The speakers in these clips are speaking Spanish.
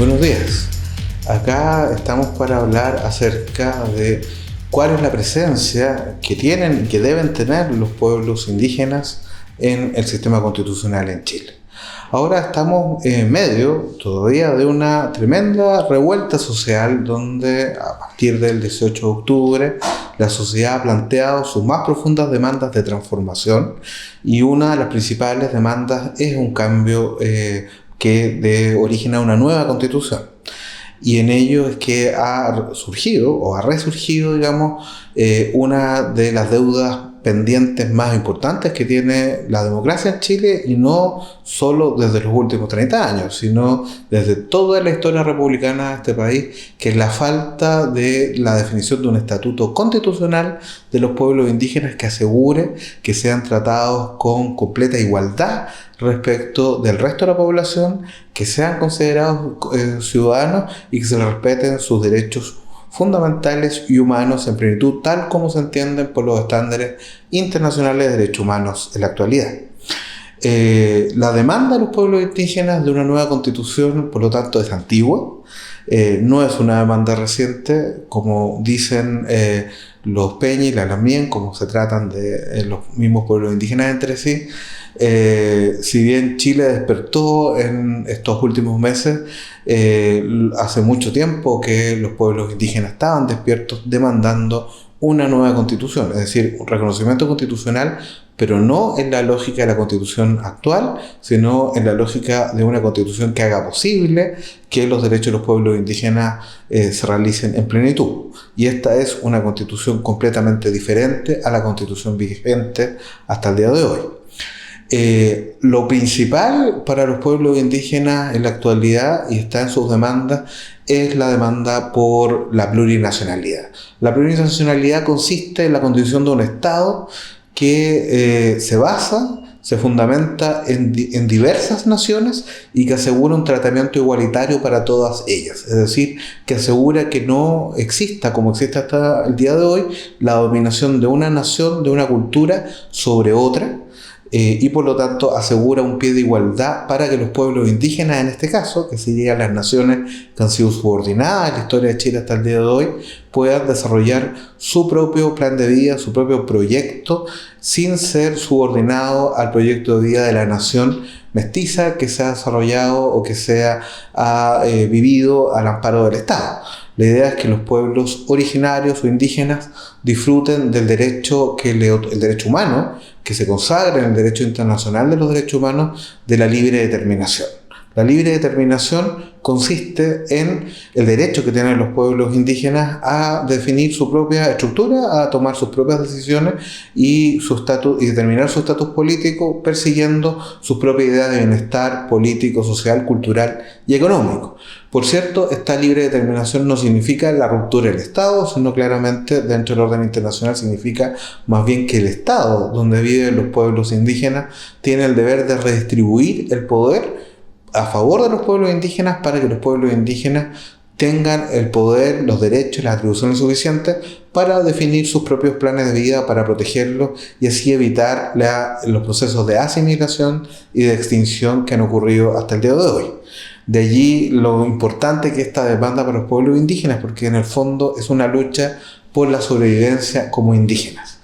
Buenos días. Acá estamos para hablar acerca de cuál es la presencia que tienen y que deben tener los pueblos indígenas en el sistema constitucional en Chile. Ahora estamos en medio todavía de una tremenda revuelta social donde a partir del 18 de octubre la sociedad ha planteado sus más profundas demandas de transformación y una de las principales demandas es un cambio que dé origen a una nueva constitución. Y en ello es que ha surgido o ha resurgido, digamos, una de las deudas pendientes más importantes que tiene la democracia en Chile, y no solo desde los últimos 30 años, sino desde toda la historia republicana de este país, que es la falta de la definición de un estatuto constitucional de los pueblos indígenas que asegure que sean tratados con completa igualdad respecto del resto de la población, que sean considerados ciudadanos y que se les respeten sus derechos fundamentales y humanos en plenitud, tal como se entienden por los estándares internacionales de derechos humanos en la actualidad. La demanda de los pueblos indígenas de una nueva constitución, por lo tanto, es antigua, no es una demanda reciente, como dicen los Peña y la Lamien, como se tratan de los mismos pueblos indígenas entre sí. Si bien Chile despertó en estos últimos meses, hace mucho tiempo que los pueblos indígenas estaban despiertos demandando una nueva constitución, es decir, un reconocimiento constitucional, pero no en la lógica de la constitución actual, sino en la lógica de una constitución que haga posible que los derechos de los pueblos indígenas se realicen en plenitud. Y esta es una constitución completamente diferente a la constitución vigente hasta el día de hoy. Lo principal para los pueblos indígenas en la actualidad, y está en sus demandas, es la demanda por la plurinacionalidad. La plurinacionalidad consiste en la constitución de un Estado que se fundamenta en diversas naciones y que asegura un tratamiento igualitario para todas ellas. Es decir, que asegura que no exista, como existe hasta el día de hoy, la dominación de una nación, de una cultura sobre otra, y por lo tanto asegura un pie de igualdad para que los pueblos indígenas, en este caso, que serían las naciones que han sido subordinadas en la historia de Chile hasta el día de hoy, puedan desarrollar su propio plan de vida, su propio proyecto, sin ser subordinado al proyecto de vida de la nación mestiza que se ha desarrollado o que se ha vivido al amparo del Estado. La idea es que los pueblos originarios o indígenas disfruten del derecho el derecho humano, que se consagra en el derecho internacional de los derechos humanos, de la libre determinación. La libre determinación consiste en el derecho que tienen los pueblos indígenas a definir su propia estructura, a tomar sus propias decisiones y determinar su estatus político, persiguiendo sus propias ideas de bienestar político, social, cultural y económico. Por cierto, esta libre determinación no significa la ruptura del Estado, sino claramente dentro del orden internacional significa más bien que el Estado donde viven los pueblos indígenas tiene el deber de redistribuir el poder a favor de los pueblos indígenas para que los pueblos indígenas tengan el poder, los derechos, las atribuciones suficientes para definir sus propios planes de vida, para protegerlos y así evitar los procesos de asimilación y de extinción que han ocurrido hasta el día de hoy. De allí lo importante que esta demanda para los pueblos indígenas, porque en el fondo es una lucha por la sobrevivencia como indígenas.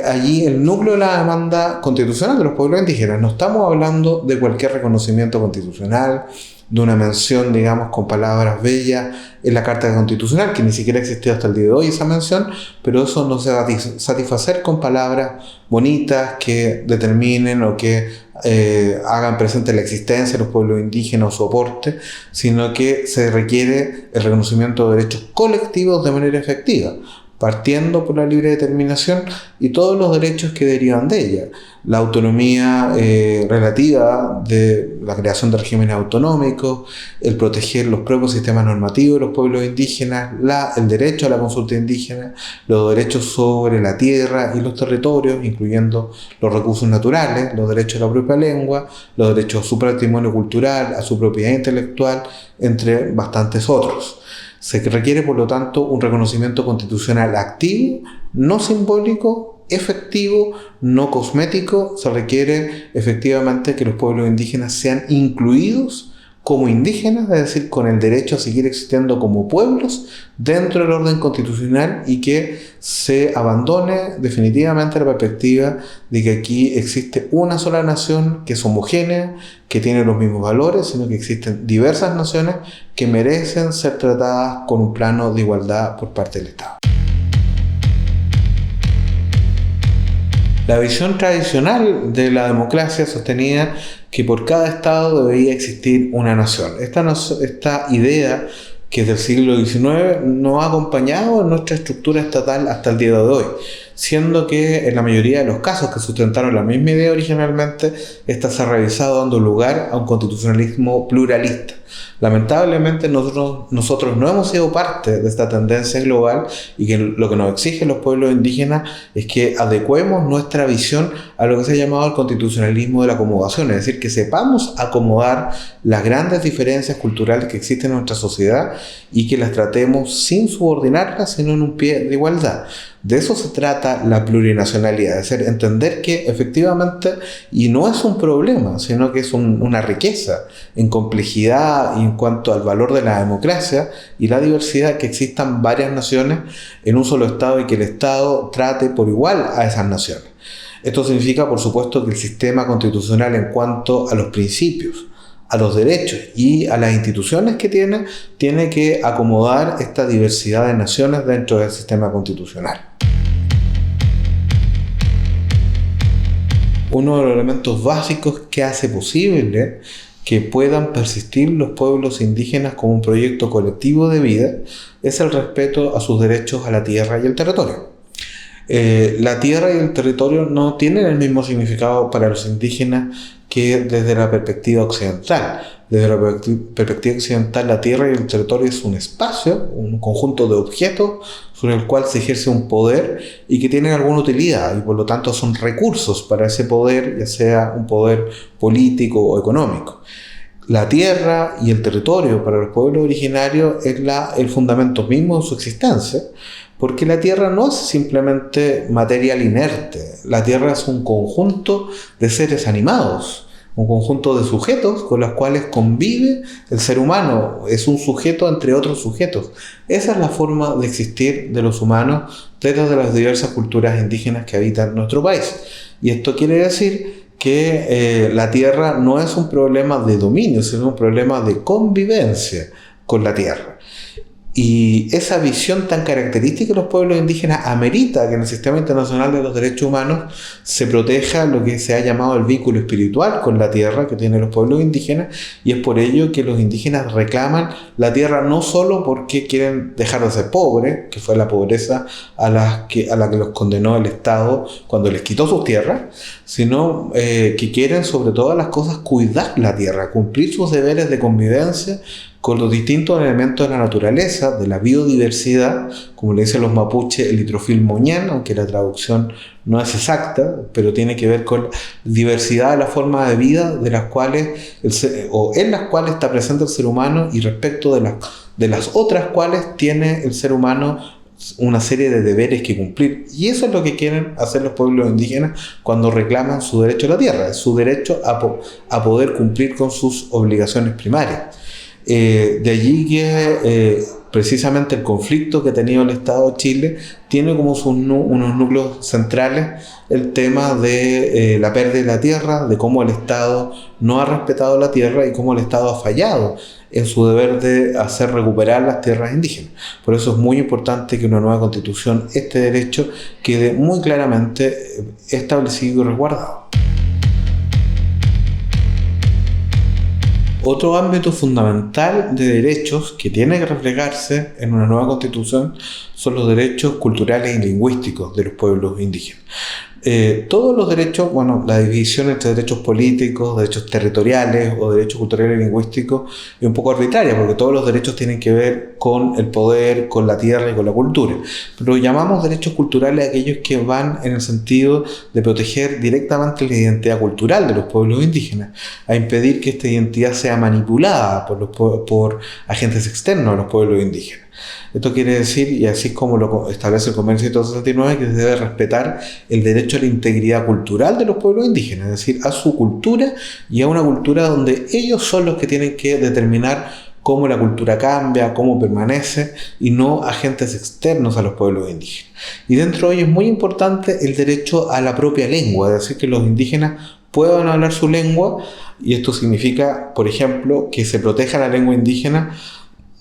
Allí el núcleo de la demanda constitucional de los pueblos indígenas. No estamos hablando de cualquier reconocimiento constitucional, de una mención, digamos, con palabras bellas en la Carta Constitucional, que ni siquiera existió hasta el día de hoy esa mención, pero eso no se va a satisfacer con palabras bonitas que determinen o que hagan presente la existencia de los pueblos indígenas o soporte, sino que se requiere el reconocimiento de derechos colectivos de manera efectiva, partiendo por la libre determinación y todos los derechos que derivan de ella. La autonomía relativa de la creación de regímenes autonómicos, el proteger los propios sistemas normativos de los pueblos indígenas, el derecho a la consulta indígena, los derechos sobre la tierra y los territorios, incluyendo los recursos naturales, los derechos a la propia lengua, los derechos a su patrimonio cultural, a su propiedad intelectual, entre bastantes otros. Se requiere, por lo tanto, un reconocimiento constitucional activo, no simbólico, efectivo, no cosmético. Se requiere efectivamente que los pueblos indígenas sean incluidos como indígenas, es decir, con el derecho a seguir existiendo como pueblos dentro del orden constitucional, y que se abandone definitivamente la perspectiva de que aquí existe una sola nación que es homogénea, que tiene los mismos valores, sino que existen diversas naciones que merecen ser tratadas con un plano de igualdad por parte del Estado. La visión tradicional de la democracia sostenía que por cada Estado debería existir una nación. Esta idea, que es del siglo XIX, nos ha acompañado en nuestra estructura estatal hasta el día de hoy, siendo que en la mayoría de los casos que sustentaron la misma idea originalmente, esta se ha revisado dando lugar a un constitucionalismo pluralista. Lamentablemente nosotros no hemos sido parte de esta tendencia global, y que lo que nos exigen los pueblos indígenas es que adecuemos nuestra visión a lo que se ha llamado el constitucionalismo de la acomodación, es decir, que sepamos acomodar las grandes diferencias culturales que existen en nuestra sociedad y que las tratemos sin subordinarlas, sino en un pie de igualdad. De eso se trata la plurinacionalidad, es decir, entender que efectivamente, y no es un problema, sino que es una riqueza en complejidad y en cuanto al valor de la democracia y la diversidad, que existan varias naciones en un solo Estado y que el Estado trate por igual a esas naciones. Esto significa, por supuesto, que el sistema constitucional, en cuanto a los principios, a los derechos y a las instituciones que tiene que acomodar esta diversidad de naciones dentro del sistema constitucional. Uno de los elementos básicos que hace posible que puedan persistir los pueblos indígenas como un proyecto colectivo de vida es el respeto a sus derechos a la tierra y el territorio. La tierra y el territorio no tienen el mismo significado para los indígenas que desde la perspectiva occidental. Desde la perspectiva occidental, la tierra y el territorio es un espacio, un conjunto de objetos sobre el cual se ejerce un poder y que tienen alguna utilidad, y por lo tanto son recursos para ese poder, ya sea un poder político o económico. La tierra y el territorio para los pueblos originarios es el fundamento mismo de su existencia, porque la tierra no es simplemente material inerte. La tierra es un conjunto de seres animados, un conjunto de sujetos con los cuales convive el ser humano. Es un sujeto entre otros sujetos. Esa es la forma de existir de los humanos dentro de las diversas culturas indígenas que habitan nuestro país. Y esto quiere decir que la tierra no es un problema de dominio, sino un problema de convivencia con la tierra. Y esa visión tan característica de los pueblos indígenas amerita que en el sistema internacional de los derechos humanos se proteja lo que se ha llamado el vínculo espiritual con la tierra que tienen los pueblos indígenas, y es por ello que los indígenas reclaman la tierra no solo porque quieren dejar de ser pobres, que fue la pobreza a la que los condenó el Estado cuando les quitó sus tierras, sino que quieren sobre todas las cosas cuidar la tierra, cumplir sus deberes de convivencia con los distintos elementos de la naturaleza, de la biodiversidad, como le dicen los mapuches, el litrofil moñán, aunque la traducción no es exacta, pero tiene que ver con la diversidad de las formas de vida de las cuales en las cuales está presente el ser humano, y respecto de las otras cuales tiene el ser humano una serie de deberes que cumplir. Y eso es lo que quieren hacer los pueblos indígenas cuando reclaman su derecho a la tierra, su derecho a poder cumplir con sus obligaciones primarias. De allí que precisamente el conflicto que ha tenido el Estado de Chile tiene como unos núcleos centrales el tema de la pérdida de la tierra, de cómo el Estado no ha respetado la tierra y cómo el Estado ha fallado en su deber de hacer recuperar las tierras indígenas. Por eso es muy importante que una nueva constitución, este derecho, quede muy claramente establecido y resguardado. Otro ámbito fundamental de derechos que tiene que reflejarse en una nueva constitución son los derechos culturales y lingüísticos de los pueblos indígenas. Todos los derechos, la división entre derechos políticos, derechos territoriales o derechos culturales y lingüísticos es un poco arbitraria, porque todos los derechos tienen que ver con el poder, con la tierra y con la cultura. Pero llamamos derechos culturales a aquellos que van en el sentido de proteger directamente la identidad cultural de los pueblos indígenas, a impedir que esta identidad sea manipulada por agentes externos a los pueblos indígenas. Esto quiere decir, y así es como lo establece el Convenio 169, que se debe respetar el derecho a la integridad cultural de los pueblos indígenas, es decir, a su cultura y a una cultura donde ellos son los que tienen que determinar cómo la cultura cambia, cómo permanece, y no agentes externos a los pueblos indígenas. Y dentro de ello es muy importante el derecho a la propia lengua, es decir, que los indígenas puedan hablar su lengua, y esto significa, por ejemplo, que se proteja la lengua indígena,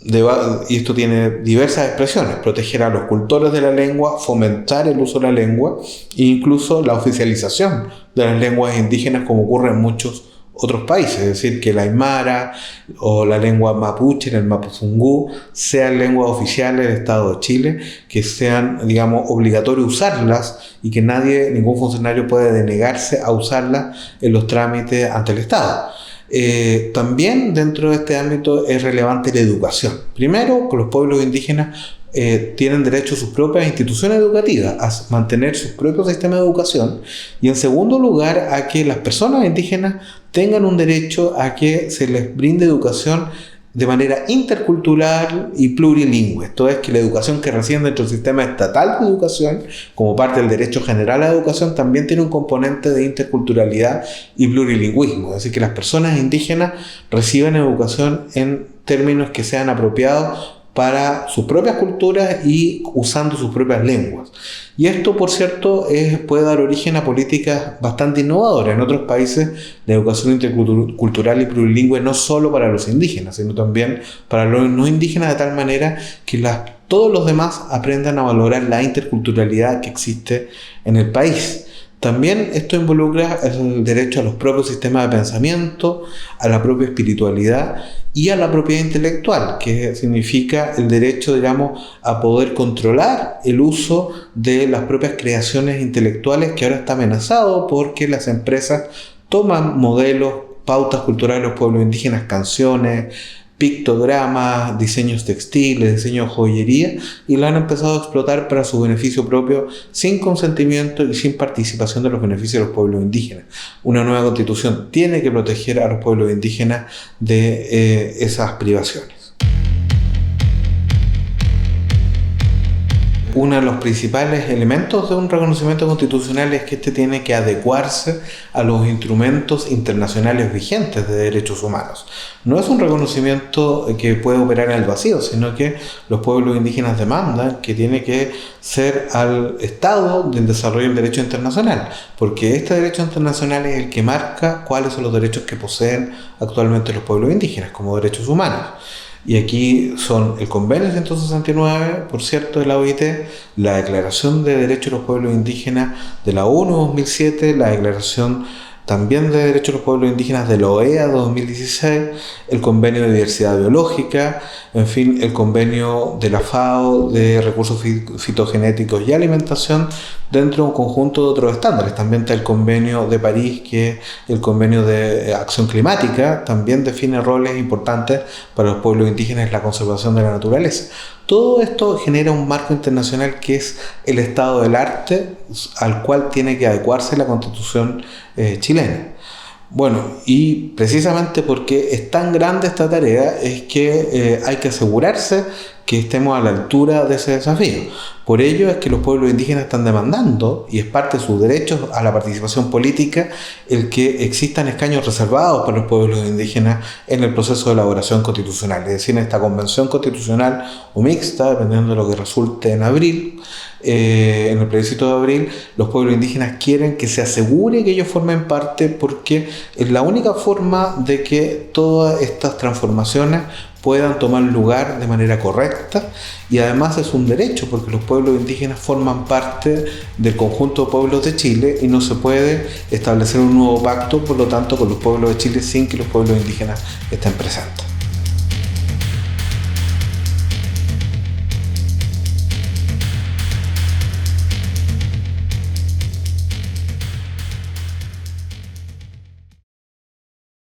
y esto tiene diversas expresiones: proteger a los cultores de la lengua, fomentar el uso de la lengua e incluso la oficialización de las lenguas indígenas, como ocurre en muchos otros países, es decir, que la aymara o la lengua mapuche, el mapuzungún, sean lenguas oficiales del Estado de Chile, que sean, digamos, obligatorios usarlas y que ningún funcionario puede denegarse a usarlas en los trámites ante el Estado. También dentro de este ámbito es relevante la educación. Primero, que los pueblos indígenas tienen derecho a sus propias instituciones educativas, a mantener su propio sistema de educación, y en segundo lugar a que las personas indígenas tengan un derecho a que se les brinde educación de manera intercultural y plurilingüe. Esto es, que la educación que reciben dentro del sistema estatal de educación, como parte del derecho general a la educación, también tiene un componente de interculturalidad y plurilingüismo. Es decir, que las personas indígenas reciben educación en términos que sean apropiados para sus propias culturas y usando sus propias lenguas. Y esto, por cierto, puede dar origen a políticas bastante innovadoras. En otros países, la educación intercultural y plurilingüe no solo para los indígenas, sino también para los no indígenas, de tal manera que todos los demás aprendan a valorar la interculturalidad que existe en el país. También esto involucra el derecho a los propios sistemas de pensamiento, a la propia espiritualidad y a la propiedad intelectual, que significa el derecho, digamos, a poder controlar el uso de las propias creaciones intelectuales, que ahora está amenazado porque las empresas toman modelos, pautas culturales de los pueblos indígenas, canciones, pictogramas, diseños textiles, diseños de joyería, y lo han empezado a explotar para su beneficio propio, sin consentimiento y sin participación de los beneficios de los pueblos indígenas. Una nueva constitución tiene que proteger a los pueblos indígenas de esas privaciones. Uno de los principales elementos de un reconocimiento constitucional es que este tiene que adecuarse a los instrumentos internacionales vigentes de derechos humanos. No es un reconocimiento que puede operar en el vacío, sino que los pueblos indígenas demandan que tiene que ser al Estado del desarrollo del derecho internacional, porque este derecho internacional es el que marca cuáles son los derechos que poseen actualmente los pueblos indígenas como derechos humanos. Y aquí son el Convenio 169, por cierto, de la OIT, la Declaración de Derechos de los Pueblos Indígenas de la ONU 2007, la Declaración también de Derechos de los Pueblos Indígenas de la OEA 2016, el Convenio de Diversidad Biológica, en fin, el Convenio de la FAO de Recursos Fitogenéticos y Alimentación, dentro de un conjunto de otros estándares. También está el Convenio de París, que es el Convenio de Acción Climática, también define roles importantes para los pueblos indígenas en la conservación de la naturaleza. Todo esto genera un marco internacional que es el estado del arte, al cual tiene que adecuarse la Constitución chilena. Bueno, y precisamente porque es tan grande esta tarea es que hay que asegurarse que estemos a la altura de ese desafío. Por ello es que los pueblos indígenas están demandando, y es parte de sus derechos a la participación política, el que existan escaños reservados para los pueblos indígenas en el proceso de elaboración constitucional. Es decir, en esta convención constitucional o mixta, dependiendo de lo que resulte en abril, en el plebiscito de abril, los pueblos indígenas quieren que se asegure que ellos formen parte, porque es la única forma de que todas estas transformaciones puedan tomar lugar de manera correcta, y además es un derecho porque los pueblos indígenas forman parte del conjunto de pueblos de Chile y no se puede establecer un nuevo pacto, por lo tanto, con los pueblos de Chile sin que los pueblos indígenas estén presentes.